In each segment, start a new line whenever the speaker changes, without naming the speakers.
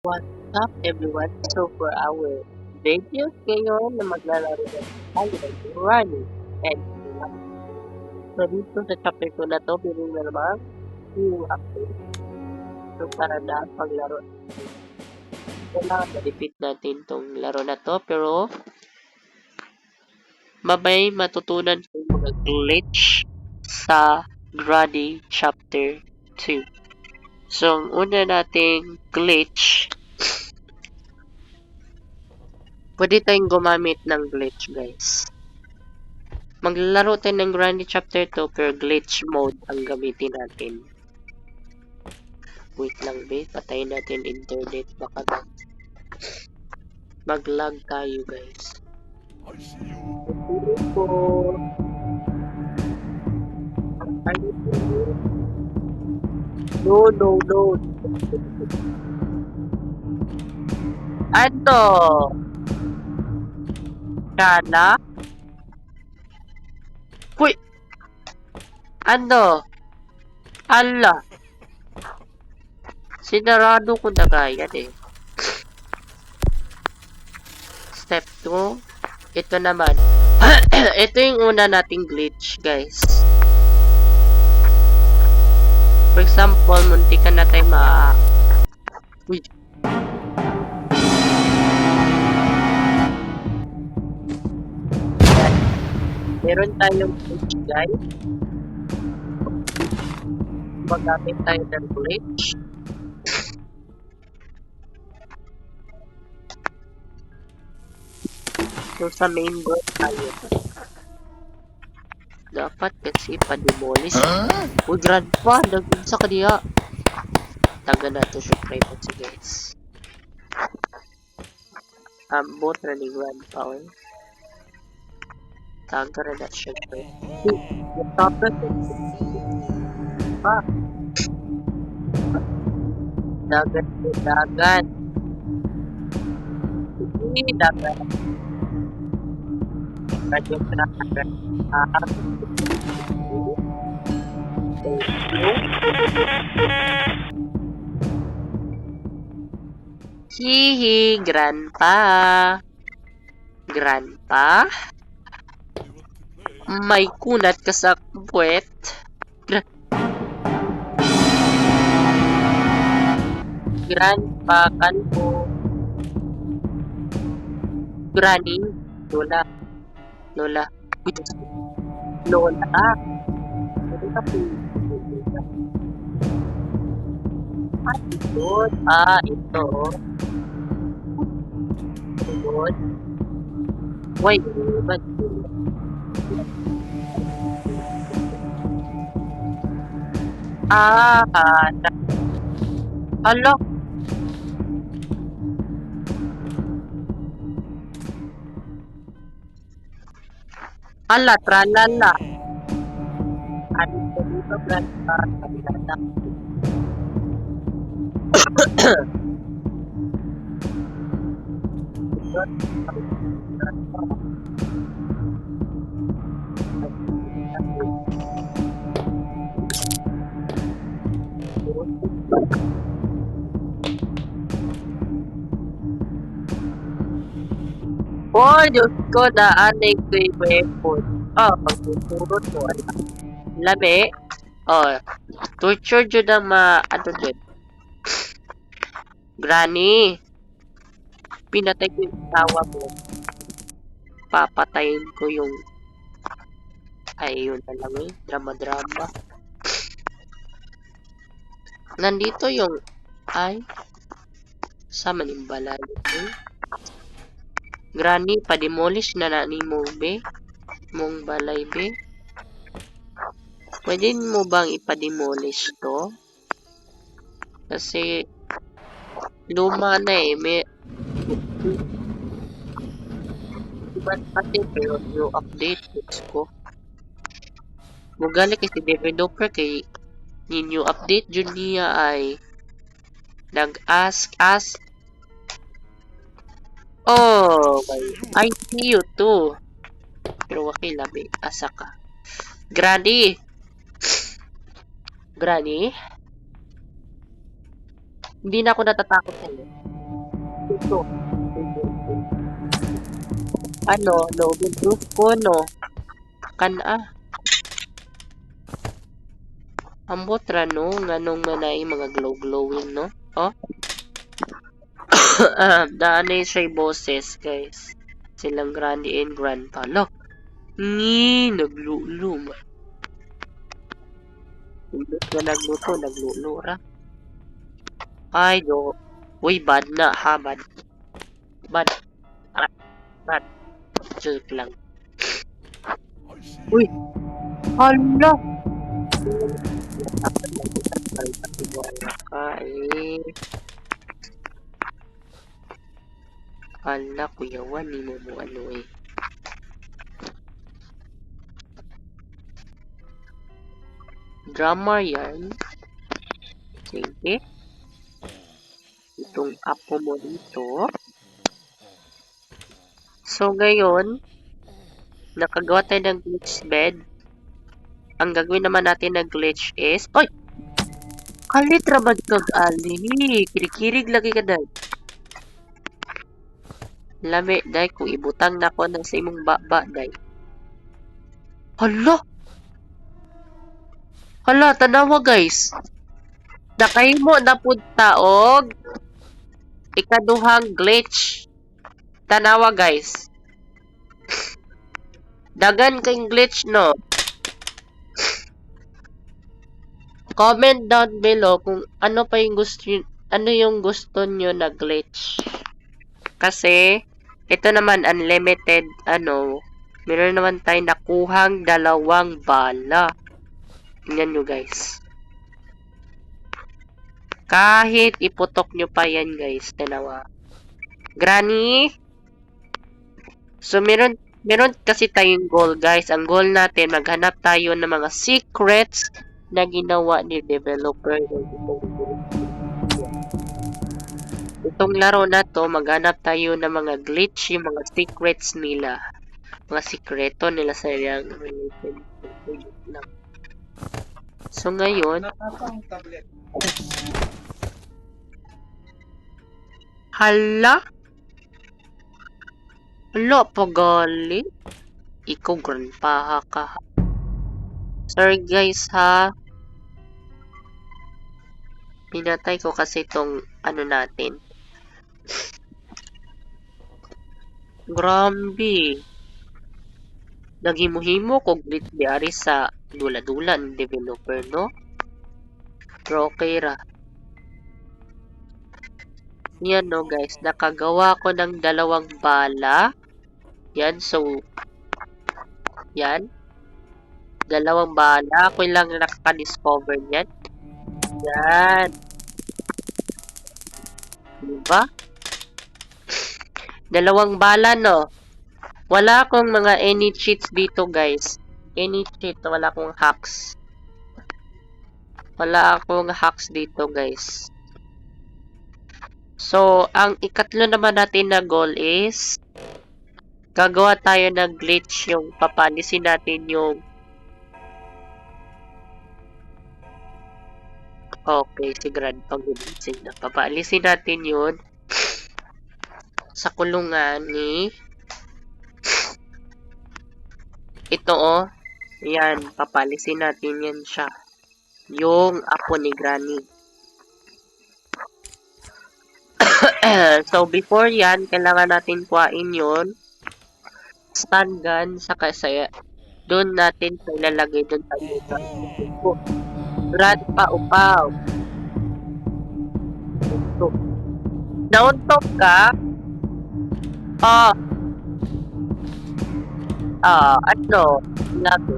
What's up everyone? So for our videos ngayon na maglalaro na tayo ng running and running. So dito sa chapter 2 na to, bilhin na naman yung update. So para na paglaro. Kailangan na-repeat natin tong laro na to pero mabay matutunan ko yung mga glitch sa Granny chapter 2. So ang una nating glitch, pwede tayong gumamit ng glitch, guys. Maglalaro tayo ng Granny Chapter 2 pero glitch mode ang gamitin natin. Wait lang, babe. Patayin natin internet. Baka mag-lag tayo, guys. Ito po. No. Ano? Kana? Uy! Ano? Ala! Sinarado ko na kaya eh. Step 2. Ito naman. Ito yung una nating glitch, guys. For example, muntikan na tayo Uy! Meron tayong glitch, guys. Magamit tayo ng glitch. So, sa main board tayo. Dapat kasi pa-demolish. Uy, grandpa! Nag-unsa ka diya. Taga na ito siya privacy, guys. Both na ni grandpa, eh. Taga na na siya, guys. Tapos, dagat. Hindi, dagat. Radyo na dagat. Hihi, grandpa. Grandpa? May kunat ka sa puwet. Grandpa, kanpo. Granny. Lola. Lola. Ito. Good. Wait, but Alo. Ala, tralala. Ano ko dito, grandpa? Tralala. Oh, Diyos ko, naanay ko yung weapon. Pagtuturot mo, lami. Torture dyan ang ano dyan. Granny, pinatay ko yung tawa mo. Papatayin ko yung... Ay, yun na lang eh. Drama. Nandito yung... Ay. Sama ng balay eh. Granny, pa-demolish na ni mong be. Mong balay be. Pwede mo bang ipa-demolish to? Kasi luma na eh. May iba't pati pero yung update ko. Mugali kasi developer kay ninyo update dyan niya ay nag-ask us. Oh, I see you too. Pero okay labi. Asa ka. Granny! Granny? Hindi na ako natatakot sa'yo. dito. Ano, no, gudus ko, no. Ambot ra, no, nganong manay mga glow-glowing, no? Oh, daanay siya'y boses, guys. Silang Granny and Grandpa. Lo, naglulo. Hindi ka naglulo ra. Ay, do. Uy, bad na, ha, bad. Bad. Bad. Joke lang. Uy, hala! Hala, kuyawan, ni mo ano eh. Drama yan. Sige. Itong apo mo dito. So, ngayon, nakagawa tayo ng glitch bed. Ang gagawin naman natin na glitch is... Oy! Kalit rabad kag ali. Kirikirig lagi ka dahil. Lami, dahil kung ibutang na ko na sa imong baba, dahil. Hala! Hala, tanawa guys. Nakahimo na punta og ikaduhang glitch. Tanawa guys. Dagan kayong glitch, no? Comment down below kung ano pa yung gusto nyo na glitch. Kasi ito naman unlimited meron naman tayo nakuhang 2 bala. Tingnan nyo guys. Kahit iputok nyo pa yan guys, tanawa. Granny. So meron kasi tayong goal guys. Ang goal natin maghanap tayo ng mga secrets na ginawa ni developer. Itong laro na to, maghanap tayo ng mga glitch, yung mga secrets nila. Mga sikreto nila sa yung related. So ngayon, hala? Hala, pagali? Ikaw, grandpa ka. Sorry guys ha. Pinatay ko kasi itong natin. Grabe. Naghimo-himo ko glitch diari sa dula-dula ng developer, no? Pero okay ra. Yan no guys, nakagawa ko ng 2 bala. Yan, so yan. 2 bala. Ako lang nakaka-discover yan. Yan. Diba? 2 bala, no? Wala akong mga any cheats dito, guys. Any cheat, wala akong hacks. Wala akong hacks dito, guys. So, ang ikatlo naman natin na goal is gagawa tayo ng glitch, yung papalisin natin yung okay, si Grandpa gumising na. Papalisin natin yun sa kulungan ni ito oh. Yan, papalisin natin yan siya. Yung apo ni Granny. So, before yan, kailangan natin kuhain yun. Stun gun, saka saya. Doon natin sa ilalagay doon tayo sa Grandpa upaw. Nauntok ka? Labi.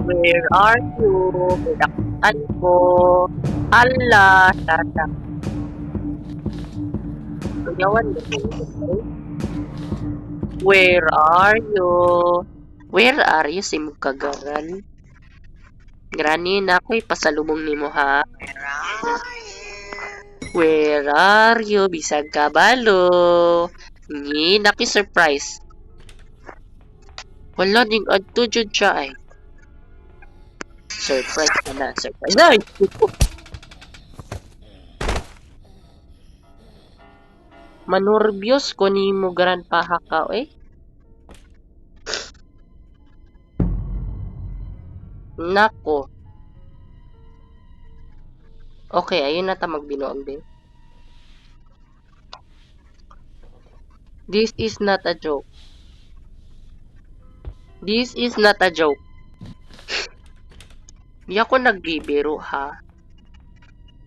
Where are you? Pinaktan ko. Hala, tata. Kuyawan mo. Where are you? Where are you, si Mukagaran? Granny, na ako'y pasalubong ni mo, ha? Where are you? Bisag kabalo. Ni, naki-surprise. Wala ding adto dyan siya, ay. Surprise ka na, surprise. Ay! Manurbios ko nimo Grandpa Hakaw eh. Nako. Okay, ayun na ta magbinuang din. This is not a joke. This is not a joke. Di ako nagbibiro ha.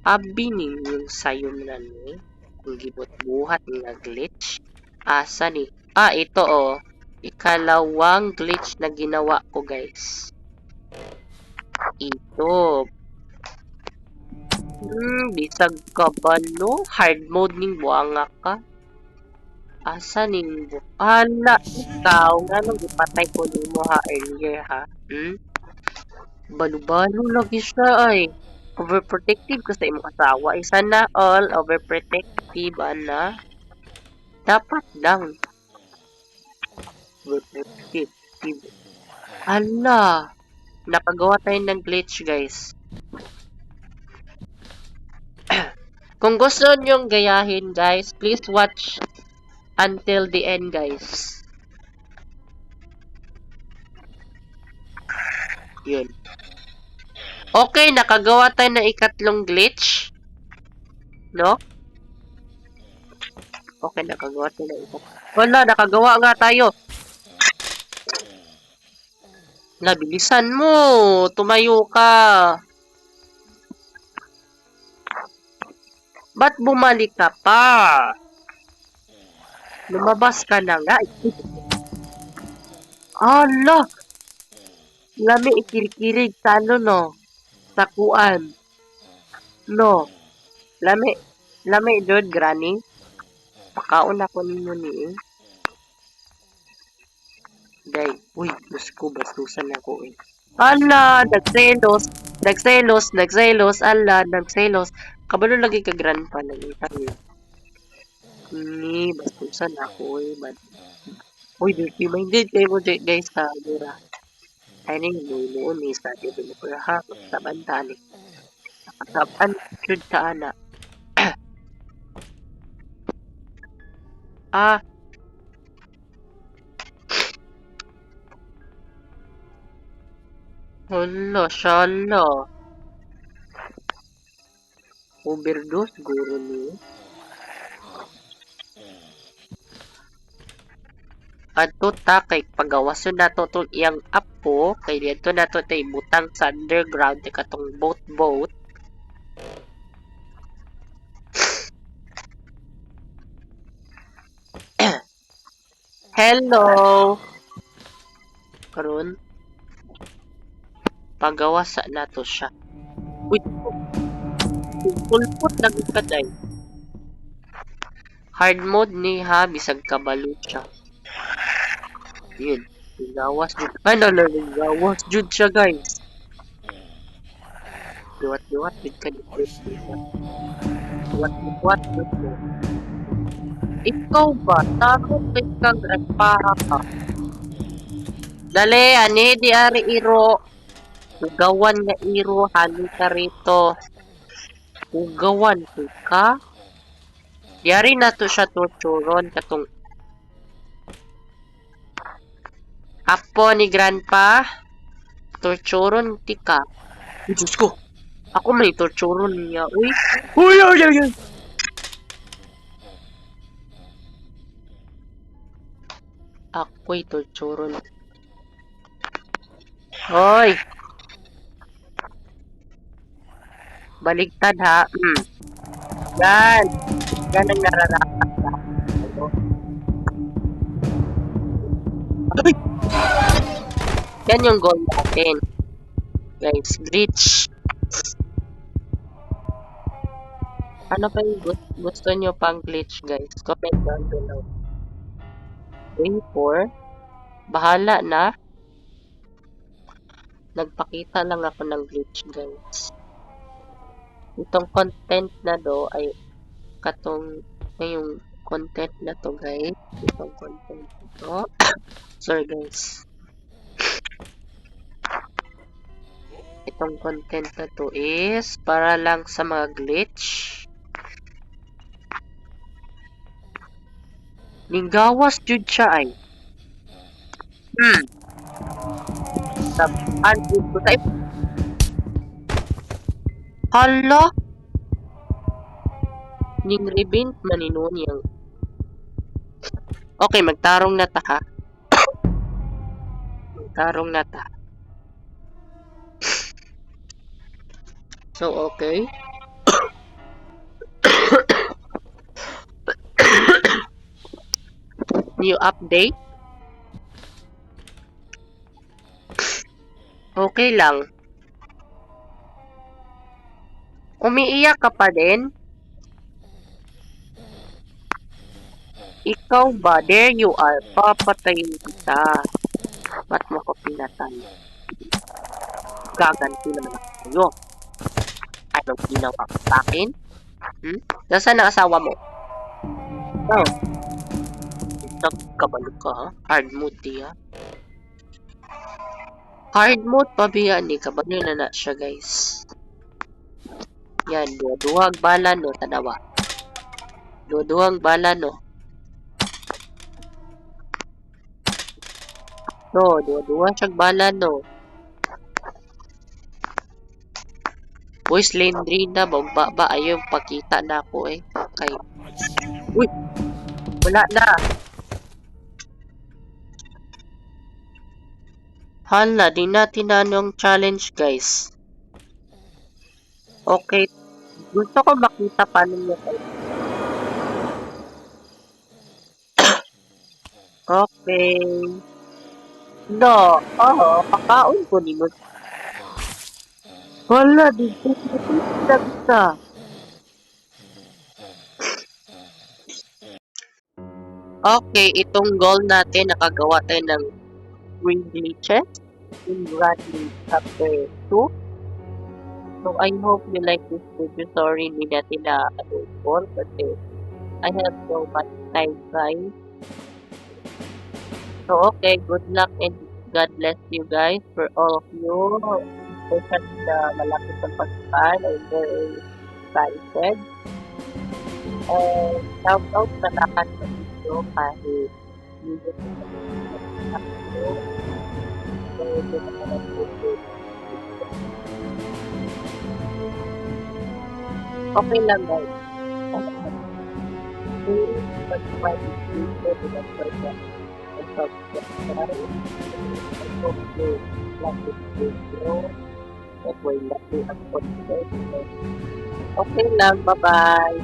Abi ninyong sayon na ni. Kung gibot buhat nga glitch. Asa ni? Ito oh. Ikalawang glitch na ginawa ko guys. Ito. Bisag ka ba no? Hard mode ning buanga ka. Asa ning hala, ikaw nga nung ipatay ko nimo ha earlier ha. Balo-balo lagi siya ay. Overprotective ka sa imong asawa. Isa na all overprotective ana. Dapat lang. Overprotective. Hala. Nakagawa tayo ng glitch guys. Kung gusto nyong gayahin guys, please watch until the end guys. Yun. Okay, nakagawa tayo ng ikatlong glitch. No? Okay, nakagawa tayo ng ikatlong. Wala, nakagawa nga tayo. Nabilisan mo. Tumayo ka. Ba't bumalik ka pa? Lumabas ka na nga. Ala! Lami ikirikirig sa ano no? Sa kuan. No. Lami jud granny. Pakaon ako ninyo ni Day. Uy, gusto bastusan ako eh. Ala, nagselos, ala, nagselos. Kabalo lagi ka grandpa na interview. Ni, bastusan ako eh. Uy, dirty minded kayo mo guys sa dura. Ay na yung noon ni sa developer ha, sa bantali. Nakasaban, jud ka ana. Hala, shala. Overdose, guro niyo. Adto ta kay pagawason nato tong iyang apo kay dito nato tay butang sa underground kay katong boat. Hello. Karon pagawasa nato siya. Uy, pulpot lagi ka day. Hard mode ni ha bisag kabalo siya. Yun. Gawas jud. Ay, gawas jud siya, guys. Liwat-liwat jud ka dito. Liwat-liwat jud ko. Ikaw ba? Takot kay kang nagpaha ka. Dali, ani, di ari iro. Ugawan nga iro, halin ka rito. Ugawan ka? Di ari na to siya torturon katong apo ni grandpa. Torturon ti ka. Diyos ko. Ako may torturon niya. Uy. Uy. Ako'y torturon. Hoy. Baligtad ha. Yan. Yan ang nararapat ka. Yan yung goal natin. Guys, glitch. Ano pa yung gusto nyo pang glitch, guys? Comment down below. Wing 4. Bahala na. Nagpakita lang ako ng glitch, guys. Itong content na do ay katong yung content na to, guys. Itong content na to. Sorry, guys. Itong content na to is para lang sa mga glitch. Ninggawas jud siya ay. Taban jud ko sa hala, ning revent maninon yang. Okay, magtarong na ta ha. Magtarong na ta. So, okay. New update. Okay lang. Umiiyak ka pa din? Ikaw ba? There you are. Papatayin kita. Ba't mo ko pinatay? Gaganti naman ako sa'yo. Anong ginawa mo sa akin? Nasaan ang asawa mo? Oh. Nagkabalo ka ha? Hard mode di ha? Hard mode pabiya ni. Kabalo na siya guys. Yan. Duwag bala no. Tanawa. Duwag bala no. No, duwa siyang bala no. Boys, Lendrina, ba ayaw pakita na ako eh. Okay. Uy! Wala na. Hala, di natin na anong challenge guys. Okay. Gusto ko makita paano nyo kayo. Okay. No. Oo, pakaon ko ni mo. Hala, di ko kita. Okay, itong goal natin, nakagawa tayo ng 3 glitches in Bradley Chapter 2. So, I hope you like this video. Sorry, hindi natin na goal kasi I have so much time, guys. So, okay, good luck and God bless you guys for all of you. Especially na malapit ang pagkakaan. I'm very excited. And shout out sa lahat ng video kahit hindi ko sa video. So, ito na naman video. Okay lang guys. Please subscribe to this video and subscribe. I hope you like this video. That way, like it and subscribe. Okay lang. Bye-bye.